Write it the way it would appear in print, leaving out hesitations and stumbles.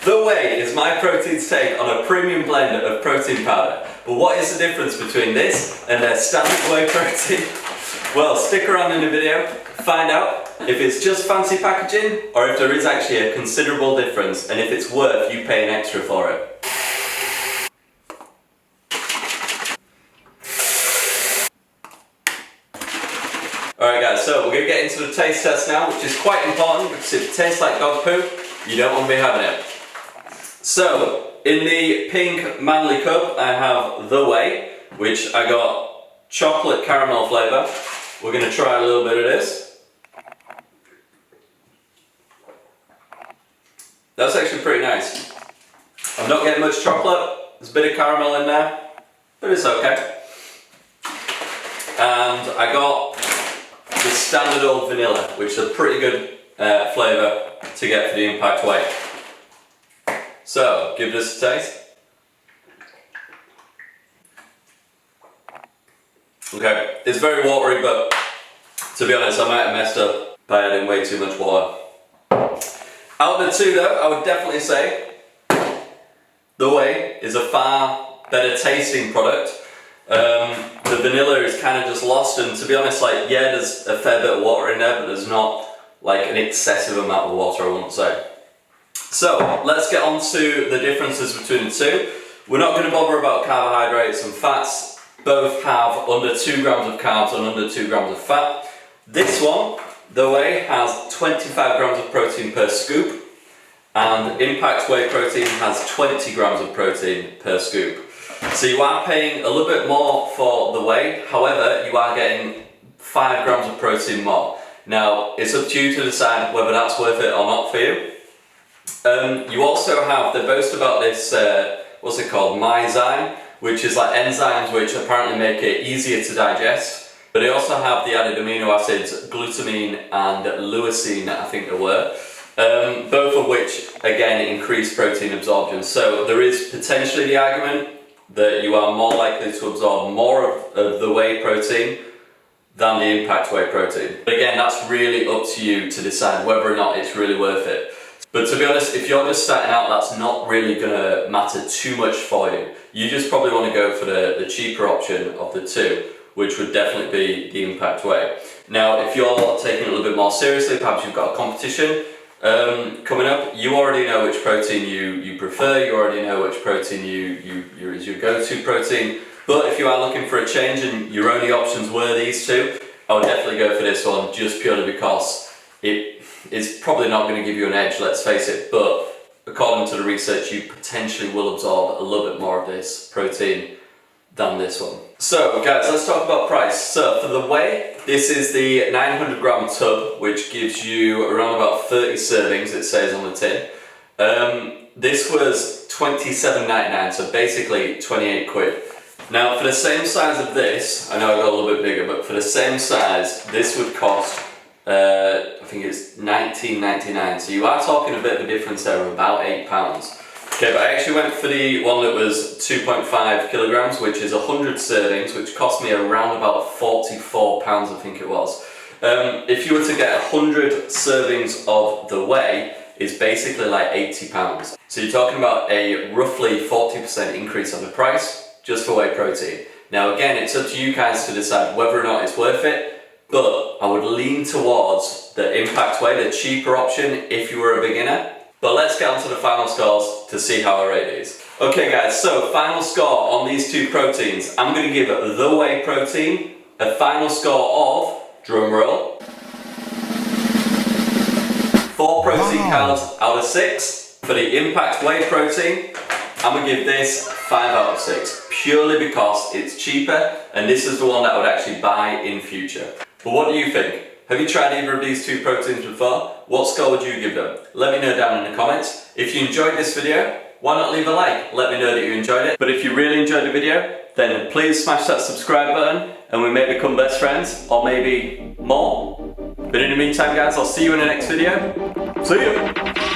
The Whey is Myprotein's take on a premium blend of protein powder. But what is the difference between this and their standard whey protein? Well, stick around in the video, find out if it's just fancy packaging or if there is actually a considerable difference and if it's worth you paying extra for it. Alright guys, so we're going to get into the taste test now, which is quite important because if it tastes like dog poo, you don't want to be having it. So, in the pink manly cup I have The Whey, which I got chocolate caramel flavour. We're going to try a little bit of this. That's actually pretty nice. I'm not getting much chocolate, there's a bit of caramel in there, but it's okay. And I got the standard old vanilla, which is a pretty good flavour to get for the Impact Whey. So, give this a taste. Okay, it's very watery, but to be honest, I might have messed up by adding way too much water. Out of the two though, I would definitely say The Whey is a far better tasting product. The vanilla is kind of just lost, and to be honest, like, yeah, there's a fair bit of water in there, but there's not like an excessive amount of water, I wouldn't say. So, let's get on to the differences between the two. We're not going to bother about carbohydrates and fats. Both have under 2 grams of carbs and under 2 grams of fat. This one, The Whey, has 25 grams of protein per scoop, and Impact Whey Protein has 20 grams of protein per scoop. So you are paying a little bit more for The Whey, however, you are getting 5 grams of protein more. Now, it's up to you to decide whether that's worth it or not for you. You also have, they boast about this, what's it called, myzyme, which is like enzymes which apparently make it easier to digest. But they also have the added amino acids, glutamine and leucine, I think they were. Both of which, again, increase protein absorption. So there is potentially the argument that you are more likely to absorb more of the whey protein than the Impact Whey Protein. But again, that's really up to you to decide whether or not it's really worth it. But to be honest, if you're just starting out, that's not really going to matter too much for you. You just probably want to go for the cheaper option of the two, which would definitely be the Impact Whey. Now, if you're taking it a little bit more seriously, perhaps you've got a competition coming up, you already know which protein you prefer, you already know which protein is your go-to protein. But if you are looking for a change and your only options were these two, I would definitely go for this one, just purely because it's probably not going to give you an edge, let's face it, but according to the research, you potentially will absorb a little bit more of this protein than this one. So guys, let's talk about price. So for the whey, this is the 900 gram tub, which gives you around about 30 servings, it says on the tin. This was $27.99, so basically 28 quid. Now for the same size of this, I know I got a little bit bigger, but for the same size, this would cost, I think it's $19.99, so you are talking a bit of a difference there of about £8. Okay, but I actually went for the one that was 2.5 kilograms, which is 100 servings, which cost me around about £44, I think it was. If you were to get 100 servings of the whey, it's basically like £80. So you're talking about a roughly 40% increase on the price, just for whey protein. Now again, it's up to you guys to decide whether or not it's worth it, but I would lean towards the Impact Whey, the cheaper option if you were a beginner. But let's get on to the final scores to see how I rate these. Okay guys, so final score on these two proteins. I'm going to give the whey protein a final score of, drum roll, 4 protein calories out of 6. For the Impact Whey Protein, I'm going to give this 5 out of 6, purely because it's cheaper and this is the one that I would actually buy in future. But what do you think? Have you tried either of these two proteins before? What score would you give them? Let me know down in the comments. If you enjoyed this video, why not leave a like? Let me know that you enjoyed it. But if you really enjoyed the video, then please smash that subscribe button and we may become best friends, or maybe more. But in the meantime guys, I'll see you in the next video. See you!